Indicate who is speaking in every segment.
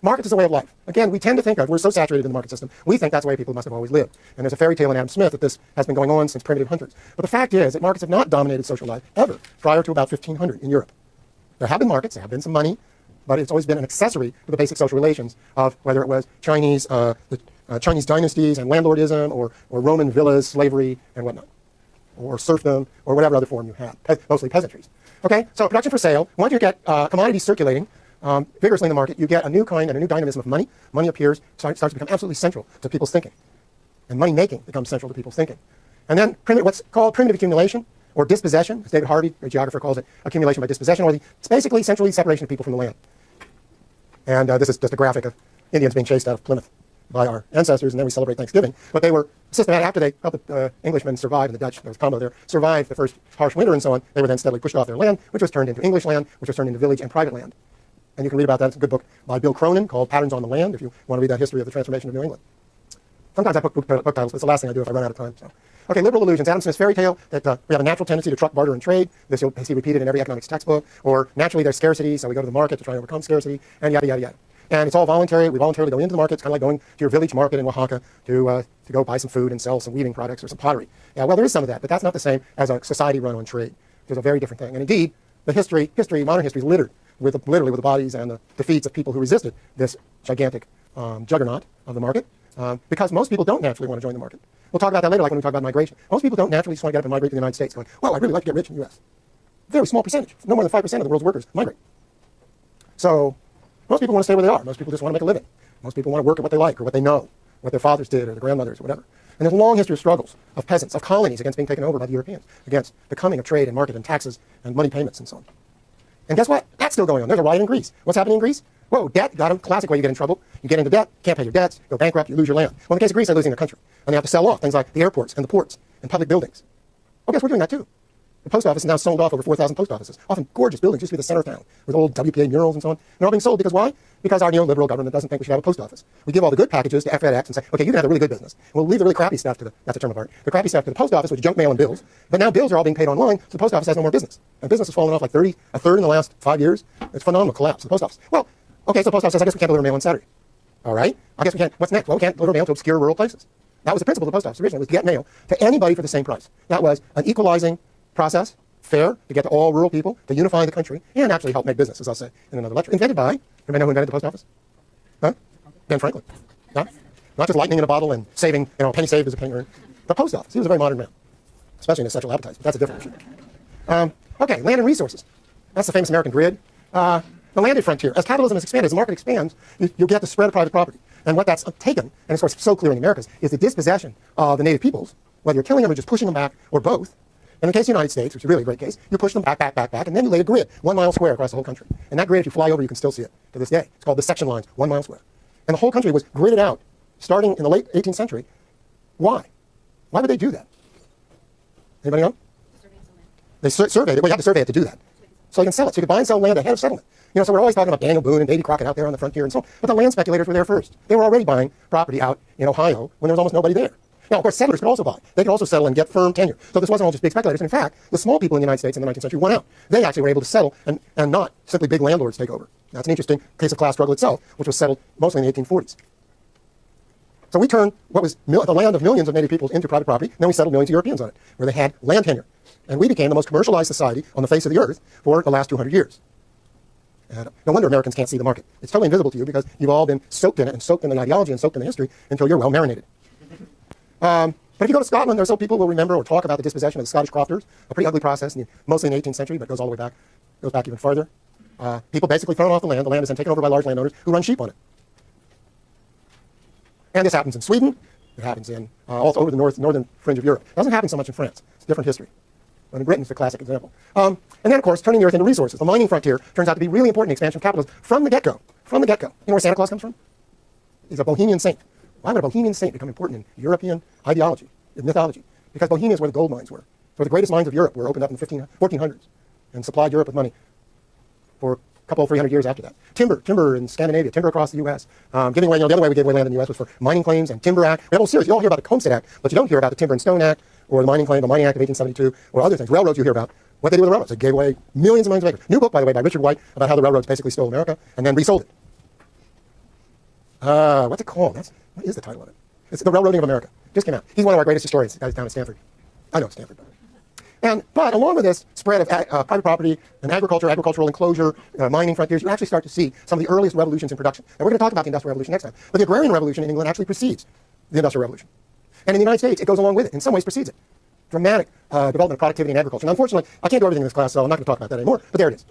Speaker 1: Markets is a way of life. Again, we tend to think of, we're so saturated in the market system, we think that's the way people must have always lived. And there's a fairy tale in Adam Smith that this has been going on since primitive hunters. But the fact is that markets have not dominated social life ever prior to about 1500 in Europe. There have been markets, there have been some money, but it's always been an accessory to the basic social relations of whether it was Chinese dynasties and landlordism or Roman villas, slavery, and whatnot, or serfdom, or whatever other form you have, mostly peasantries. Okay, so production for sale. Once you get commodities circulating vigorously in the market, you get a new kind and a new dynamism of money. Money appears, starts to become absolutely central to people's thinking. And money making becomes central to people's thinking. And then what's called primitive accumulation, or dispossession, as David Harvey, a geographer, calls it, accumulation by dispossession, or it's basically essentially separation of people from the land. And this is just a graphic of Indians being chased out of Plymouth by our ancestors, and then we celebrate Thanksgiving. But they were systematic. After they helped the Englishmen survive, and the Dutch, there was a combo there, survived the first harsh winter and so on, they were then steadily pushed off their land, which was turned into English land, which was turned into village and private land. And you can read about that. It's a good book by Bill Cronin called Patterns on the Land, if you want to read that history of the transformation of New England. Sometimes I put book titles, but it's the last thing I do if I run out of time. So. Okay, liberal illusions. Adam Smith's fairy tale that we have a natural tendency to truck, barter, and trade. This you'll see repeated in every economics textbook. Or naturally there's scarcity, so we go to the market to try and overcome scarcity, and yada, yada, yada. And it's all voluntary. We voluntarily go into the market. It's kind of like going to your village market in Oaxaca to go buy some food and sell some weaving products or some pottery. Yeah, well, there is some of that, but that's not the same as a society run on trade. It's a very different thing. And indeed, the modern history is littered literally with the bodies and the defeats of people who resisted this gigantic juggernaut of the market, because most people don't naturally want to join the market. We'll talk about that later, like when we talk about migration. Most people don't naturally just want to get up and migrate to the United States, going, well, I'd really like to get rich in the U.S. Very small percentage. No more than 5% of the world's workers migrate. So most people want to stay where they are. Most people just want to make a living. Most people want to work at what they like or what they know, what their fathers did or their grandmothers or whatever. And there's a long history of struggles of peasants, of colonies against being taken over by the Europeans, against the coming of trade and market and taxes and money payments and so on. And guess what? That's still going on. There's a riot in Greece. What's happening in Greece? Whoa, debt. Got a classic way you get in trouble. You get into debt, can't pay your debts, go bankrupt, you lose your land. Well, in the case of Greece, they're losing their country. And they have to sell off things like the airports and the ports and public buildings. Well, guess we're doing that too. The post office is now sold off over 4,000 post offices. Often gorgeous buildings, used to be the center of town, with old WPA murals and so on. They're all being sold because why? Because our neoliberal government doesn't think we should have a post office. We give all the good packages to FedEx and say, okay, you can have the really good business. We'll leave the really crappy stuff to that's a term of art, the crappy stuff to the post office, which is junk mail and bills. But now bills are all being paid online, so the post office has no more business. And business has fallen off like a third in the last 5 years. It's a phenomenal collapse of the post office. Well, okay, so the post office says, I guess we can't deliver mail on Saturday. All right, I guess we can't. What's next? Well, we can't deliver mail to obscure rural places. That was the principle of the post office originally, was to get mail to anybody for the same price. That was an equalizing process, fair, to get to all rural people, to unify the country, and actually help make business, as I'll say in another lecture. Invented by, anybody know who invented the post office? Huh? Ben Franklin. Huh? Not just lightning in a bottle and saving, a penny saved is a penny earned. The post office. He was a very modern man, especially in his sexual appetites, but that's a different issue. Okay, land and resources. That's the famous American grid. The landed frontier. As capitalism has expanded, as the market expands, you'll get the spread of private property. And what that's taken, and of course so clear in the Americas, is the dispossession of the native peoples, whether you're killing them or just pushing them back, or both. And in the case of the United States, which is really a great case, you push them back, and then you lay a grid, 1 mile square across the whole country. And that grid, if you fly over, you can still see it to this day. It's called the section lines, 1 mile square. And the whole country was gridded out, starting in the late 18th century. Why? Why would they do that? Anybody know? They surveyed it. Well, you had to survey it to do that. So you can sell it. So you could buy and sell land ahead of settlement. So we're always talking about Daniel Boone and Davy Crockett out there on the frontier and so on. But the land speculators were there first. They were already buying property out in Ohio when there was almost nobody there. Now, of course, settlers could also buy. They could also settle and get firm tenure. So this wasn't all just big speculators. In fact, the small people in the United States in the 19th century won out. They actually were able to settle and not simply big landlords take over. That's an interesting case of class struggle itself, which was settled mostly in the 1840s. So we turned what was the land of millions of native peoples into private property, and then we settled millions of Europeans on it, where they had land tenure. And we became the most commercialized society on the face of the earth for the last 200 years. And no wonder Americans can't see the market. It's totally invisible to you because you've all been soaked in it and soaked in the ideology and soaked in the history until you're well marinated. But if you go to Scotland, there's some people who will remember or talk about the dispossession of the Scottish crofters, a pretty ugly process, mostly in the 18th century, but goes all the way back, goes back even farther. People basically thrown off the land. The land is then taken over by large landowners who run sheep on it. And this happens in Sweden. It happens in all over the northern fringe of Europe. It doesn't happen so much in France. It's a different history. But in Britain, it's the classic example. And then, of course, turning the earth into resources. The mining frontier turns out to be really important in expansion of capitalism from the get-go. From the get-go. You know where Santa Claus comes from? He's a Bohemian saint. Why would a Bohemian saint become important in European ideology, in mythology? Because Bohemia is where the gold mines were. Where the greatest mines of Europe were opened up in the 1400s and supplied Europe with money for a couple, 300 years after that. Timber in Scandinavia, timber across the U.S. Giving away, the other way we gave away land in the U.S. was for mining claims and Timber Act. We have a whole series. You all hear about the Homestead Act, but you don't hear about the Timber and Stone Act or the Mining Claim, the Mining Act of 1872, or other things. Railroads you hear about. What they did with the railroads. They gave away millions and millions of acres. New book, by the way, by Richard White about how the railroads basically stole America and then resold it. What's it called? What is the title of it? It's The Railroading of America. Just came out. He's one of our greatest historians. The guy's down at Stanford. I know Stanford. But along with this spread of private property and agricultural enclosure, mining frontiers, you actually start to see some of the earliest revolutions in production. And we're going to talk about the Industrial Revolution next time. But the Agrarian Revolution in England actually precedes the Industrial Revolution. And in the United States, it goes along with it. In some ways, precedes it. Dramatic development of productivity in agriculture. And unfortunately, I can't do everything in this class, so I'm not going to talk about that anymore. But there it is.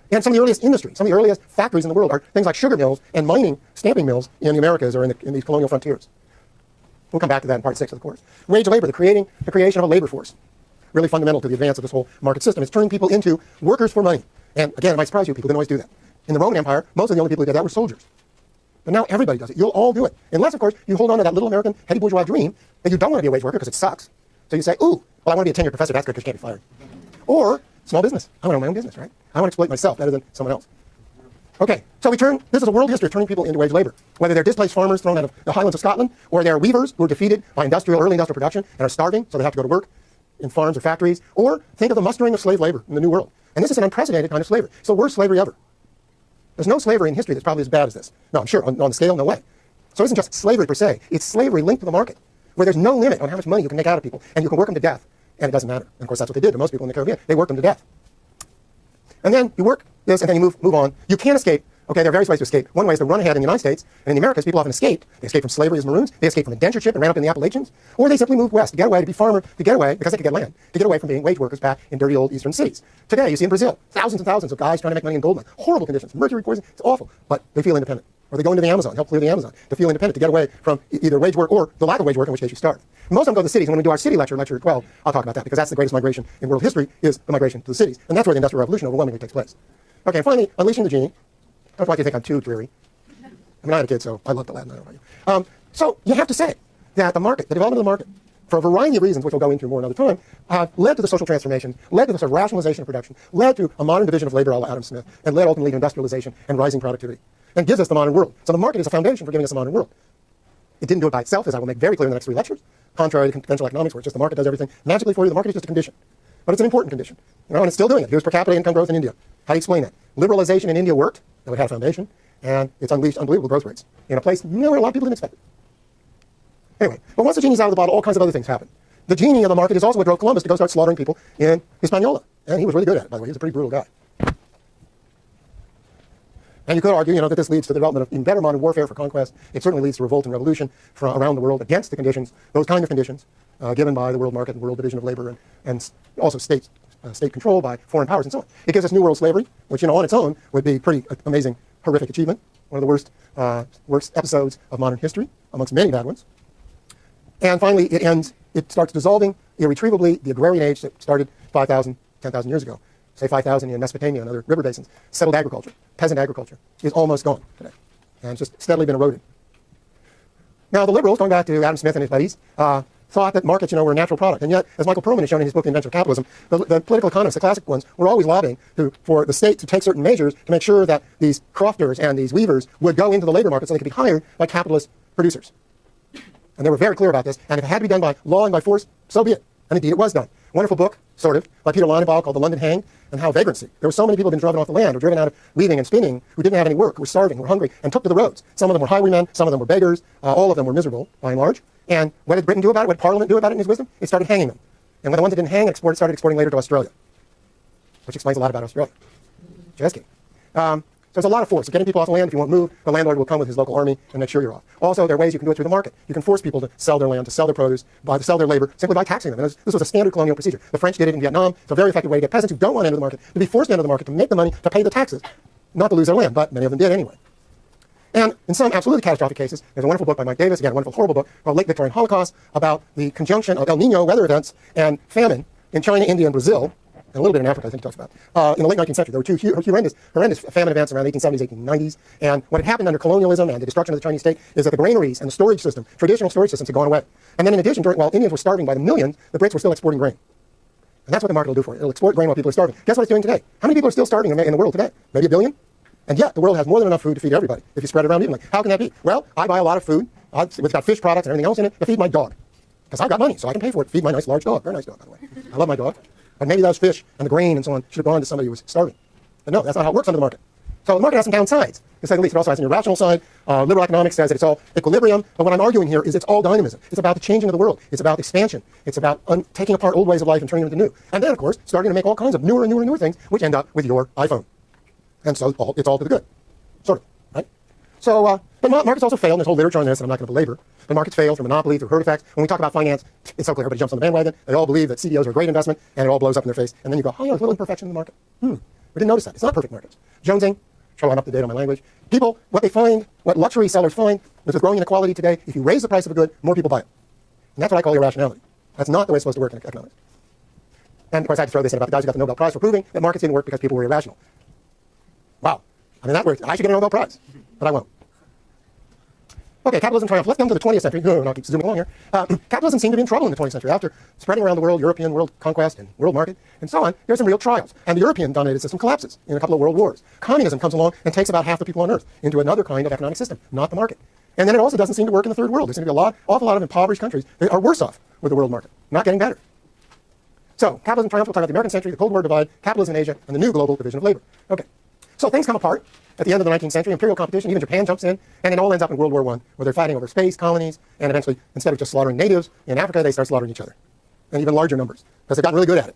Speaker 1: And some of the earliest industries, some of the earliest factories in the world are things like sugar mills and mining, stamping mills in the Americas or in these colonial frontiers. We'll come back to that in part 6 of the course. Wage labor, the creation of a labor force. Really fundamental to the advance of this whole market system. It's turning people into workers for money. And again, it might surprise you, people didn't always do that. In the Roman Empire, most of the only people who did that were soldiers. But now everybody does it. You'll all do it. Unless, of course, you hold on to that little American heady bourgeois dream that you don't want to be a wage worker because it sucks. So you say, ooh, well, I want to be a tenured professor. That's good because you can't be fired. Or small business. I want to own my own business, right? I want to exploit myself better than someone else. Okay, so this is a world history of turning people into wage labor. Whether they're displaced farmers thrown out of the highlands of Scotland, or they're weavers who are defeated by early industrial production and are starving, so they have to go to work in farms or factories, or think of the mustering of slave labor in the New World. And this is an unprecedented kind of slavery. It's the worst slavery ever. There's no slavery in history that's probably as bad as this. No, I'm sure, on the scale, no way. So it isn't just slavery per se. It's slavery linked to the market, where there's no limit on how much money you can make out of people, and you can work them to death, and it doesn't matter. And of course, that's what they did to most people in the Caribbean. They worked them to death. And then you work this, and then you move on. You can't escape. Okay, there are various ways to escape. One way is to run ahead in the United States, and in the Americas, people often escaped. They escaped from slavery as maroons. They escaped from indentureship and ran up in the Appalachians. Or they simply moved west to get away, to be farmer, to get away, because they could get land, to get away from being wage workers back in dirty old eastern cities. Today, you see in Brazil, thousands and thousands of guys trying to make money in gold mines. Horrible conditions, mercury poison, it's awful, but they feel independent. Or they go into the Amazon, help clear the Amazon, to feel independent, to get away from either wage work or the lack of wage work, in which case you starve. Most of them go to the cities, and when we do our city lecture 12, I'll talk about that, because that's the greatest migration in world history, is the migration to the cities. And that's where the Industrial Revolution overwhelmingly takes place. Okay, and finally, unleashing the genie. I don't want you to think I'm too dreary. I mean, I had a kid, so I love the Latin. I don't know about you. So you have to say that the market, the development of the market, for a variety of reasons, which we'll go into more another time, led to the social transformation, led to the sort of rationalization of production, led to a modern division of labor a la Adam Smith, and led ultimately to industrialization and rising productivity, and gives us the modern world. So the market is a foundation for giving us a modern world. It didn't do it by itself, as I will make very clear in the next 3 lectures, contrary to conventional economics, where it's just the market does everything magically for you. The market is just a condition. But it's an important condition. And it's still doing it. Here's per capita income growth in India. How do you explain that? Liberalization in India worked, though it had a foundation, and it's unleashed unbelievable growth rates in a place where a lot of people didn't expect it. Anyway, but once the genie's out of the bottle, all kinds of other things happen. The genie of the market is also what drove Columbus to go start slaughtering people in Hispaniola. And he was really good at it, by the way. He was a pretty brutal guy. And you could argue, that this leads to the development of even better modern warfare for conquest. It certainly leads to revolt and revolution from around the world against the conditions, those kind of conditions, given by the world market and world division of labor and also state control by foreign powers and so on. It gives us New World slavery, which, on its own would be pretty amazing, horrific achievement. One of the worst episodes of modern history, amongst many bad ones. And finally, it starts dissolving irretrievably the agrarian age that started 5,000, 10,000 years ago. Say 5,000 in Mesopotamia and other river basins. Settled agriculture, peasant agriculture, is almost gone today. And it's just steadily been eroded. Now, the liberals, going back to Adam Smith and his buddies, thought that markets, were a natural product. And yet, as Michael Perlman has shown in his book, The Invention of Capitalism, the political economists, the classic ones, were always lobbying for the state to take certain measures to make sure that these crofters and these weavers would go into the labor market so they could be hired by capitalist producers. And they were very clear about this. And if it had to be done by law and by force, so be it. And indeed, it was done. Wonderful book, sort of, by Peter Leinenbach called The London Hanged, and how vagrancy. There were so many people who had been driven off the land or driven out of weaving and spinning who didn't have any work, who were starving, who were hungry, and took to the roads. Some of them were highwaymen, some of them were beggars, all of them were miserable, by and large. And what did Britain do about it? What did Parliament do about it in his wisdom? It started hanging them. And when the ones that didn't hang started exporting later to Australia, which explains a lot about Australia. Just kidding. So there's a lot of force. So getting people off the land, if you won't move, the landlord will come with his local army and make sure you're off. Also, there are ways you can do it through the market. You can force people to sell their land, to sell their produce, to sell their labor, simply by taxing them. And this was a standard colonial procedure. The French did it in Vietnam. It's a very effective way to get peasants who don't want to enter the market to be forced to enter the market, to make the money, to pay the taxes, not to lose their land, but many of them did anyway. And in some absolutely catastrophic cases, there's a wonderful book by Mike Davis, again, a wonderful, horrible book called Late Victorian Holocaust, about the conjunction of El Nino weather events and famine in China, India, and Brazil, and a little bit in Africa, I think he talks about. In the late 19th century, there were two horrendous famine events around the 1870s, 1890s. And what had happened under colonialism and the destruction of the Chinese state is that the granaries and the storage system, traditional storage systems, had gone away. And then in addition, while Indians were starving by the millions, the Brits were still exporting grain. And that's what the market will do for you. It'll export grain while people are starving. Guess what it's doing today? How many people are still starving in the world today? Maybe 1 billion? And yet, the world has more than enough food to feed everybody if you spread it around evenly. How can that be? Well, I buy a lot of food. It's got fish products and everything else in it to feed my dog. Because I've got money, so I can pay for it to feed my nice large dog. Very nice dog, by the way. I love my dog. But maybe those fish and the grain and so on should have gone to somebody who was starving. But no, that's not how it works under the market. So the market has some downsides, to say the least. It also has an irrational side. Liberal economics says that it's all equilibrium. But what I'm arguing here is it's all dynamism. It's about the changing of the world. It's about expansion. It's about taking apart old ways of life and turning them into new. And then, of course, starting to make all kinds of newer and newer and newer things, which end up with your iPhone. And so it's all to the good, sort of, right? So, but markets also fail, and there's whole literature on this, and I'm not going to belabor. But markets fail through monopoly, through herd effects. When we talk about finance, it's so clear. Everybody jumps on the bandwagon. They all believe that CDOs are a great investment, and it all blows up in their face. And then you go, oh, yeah, there's a little imperfection in the market. We didn't notice that. It's not perfect markets. Jonesing, try I'm up to date on my language. People, what they find, what luxury sellers find, is with growing inequality today, if you raise the price of a good, more people buy it. And that's what I call irrationality. That's not the way it's supposed to work in economics. And, of course, I had to throw this in about the guys who got the Nobel Prize for proving that markets didn't work because people were irrational. Wow. I mean, that works. I should get a Nobel Prize, but I won't. Okay, capitalism triumphed. Let's come to the 20th century. And I'll keep zooming along here. Capitalism seemed to be in trouble in the 20th century. After spreading around the world, European world conquest and world market, and so on, there's some real trials. And the European-dominated system collapses in a couple of world wars. Communism comes along and takes about half the people on Earth into another kind of economic system, not the market. And then it also doesn't seem to work in the third world. There's going to be awful lot of impoverished countries that are worse off with the world market, not getting better. So, capitalism triumphed. We'll talk about the American century, the Cold War divide, capitalism in Asia, and the new global division of labor. Okay. So things come apart at the end of the 19th century. Imperial competition, even Japan jumps in, and it all ends up in World War I, where they're fighting over space, colonies, and eventually, instead of just slaughtering natives in Africa, they start slaughtering each other, and even larger numbers, because they've gotten really good at it.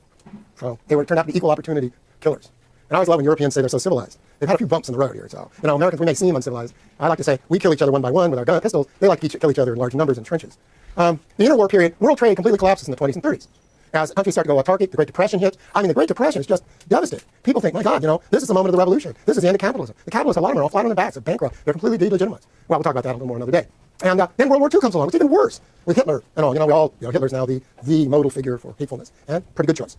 Speaker 1: So they turned out to be equal opportunity killers. And I always love when Europeans say they're so civilized. They've had a few bumps in the road here. So, Americans, we may seem uncivilized. I like to say we kill each other one by one with our pistols. They like to kill each other in large numbers in trenches. The interwar period, world trade completely collapses in the 20s and 30s. As countries start to go autarkic, the Great Depression hits. I mean, the Great Depression is just devastating. People think, my God, this is the moment of the revolution. This is the end of capitalism. The capitalists, a lot of them are all flat on their backs. They're bankrupt. They're completely delegitimized. Well, we'll talk about that a little more another day. And then World War II comes along. It's even worse with Hitler and all. Hitler's now the modal figure for hatefulness. And pretty good choice.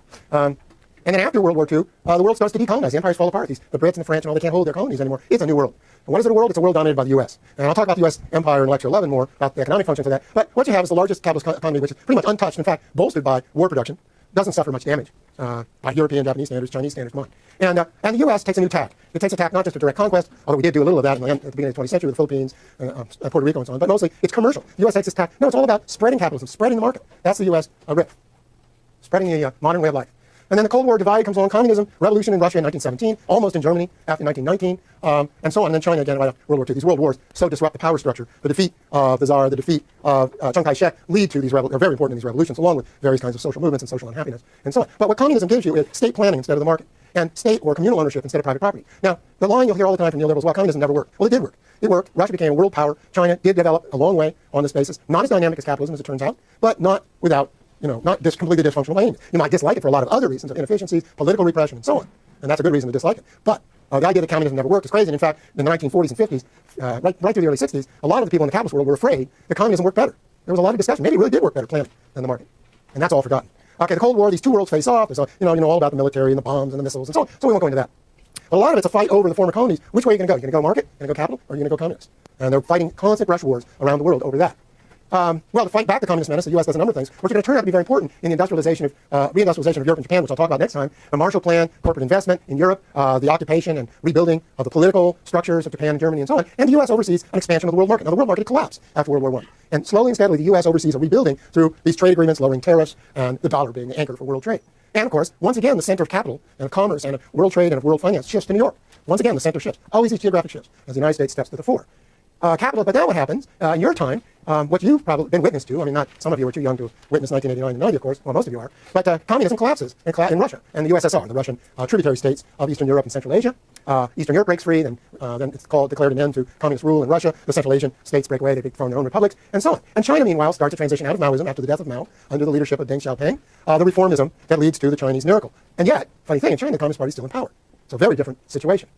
Speaker 1: And then after World War II, the world starts to decolonize. The empires fall apart. The Brits and the French and all, they can't hold their colonies anymore. It's a new world. And what is it a world? It's a world dominated by the U.S. And I'll talk about the U.S. empire in Lecture 11 more, about the economic functions of that. But what you have is the largest capitalist economy, which is pretty much untouched, in fact, bolstered by war production. Doesn't suffer much damage by European, Japanese standards, Chinese standards, mine. And the U.S. takes a new tack. It takes a tack not just to direct conquest, although we did do a little of that at the beginning of the 20th century with the Philippines, Puerto Rico, and so on, but mostly it's commercial. The U.S. takes this tack. No, it's all about spreading capitalism, spreading the market. That's the U.S. riff, spreading the modern way of life. And then the Cold War divide comes along, communism, revolution in Russia in 1917, almost in Germany after 1919, and so on. And then China again right after World War II. These world wars so disrupt the power structure. The defeat of the Tsar, the defeat of Chiang Kai-shek lead to these are very important in these revolutions, along with various kinds of social movements and social unhappiness and so on. But what communism gives you is state planning instead of the market, and state or communal ownership instead of private property. Now, the line you'll hear all the time from neoliberals, well, communism never worked. Well, it did work. It worked. Russia became a world power. China did develop a long way on this basis. Not as dynamic as capitalism, as it turns out, but not without not completely dysfunctional by any means. You might dislike it for a lot of other reasons, of inefficiencies, political repression, and so on. And that's a good reason to dislike it. But the idea that communism never worked is crazy. And in fact, in the 1940s and 50s, right through the early 60s, a lot of the people in the capitalist world were afraid that communism worked better. There was a lot of discussion. Maybe it really did work better planning than the market. And that's all forgotten. Okay, the Cold War, these two worlds face off. There's all about the military and the bombs and the missiles and so on. So we won't go into that. But a lot of it's a fight over the former colonies. Which way are you going to go? You're going to go market? You're going to go capital? Or are you going to go communist? And they're fighting constant rush wars around the world over that. Well, to fight back the communist menace, the U.S. does a number of things, which are going to turn out to be very important in the reindustrialization of Europe and Japan, which I'll talk about next time. The Marshall Plan, corporate investment in Europe, the occupation and rebuilding of the political structures of Japan and Germany and so on. And the U.S. oversees an expansion of the world market. Now, the world market collapsed after World War I. And slowly and steadily, the U.S. oversees a rebuilding through these trade agreements, lowering tariffs, and the dollar being the anchor for world trade. And, of course, once again, the center of capital and of commerce and of world trade and of world finance shifts to New York. Once again, the center shifts. Always these geographic shifts as the United States steps to the fore. Capital, but now what happens in your time, what you've probably been witness to, I mean, not some of you were too young to witness 1989 and 90, of course, well, most of you are, but communism collapses in Russia and the USSR, the Russian tributary states of Eastern Europe and Central Asia. Eastern Europe breaks free, then it's declared an end to communist rule in Russia. The Central Asian states break away, they form their own republics, and so on. And China, meanwhile, starts to transition out of Maoism after the death of Mao under the leadership of Deng Xiaoping, the reformism that leads to the Chinese miracle. And yet, funny thing, in China, the Communist Party is still in power. So very different situation.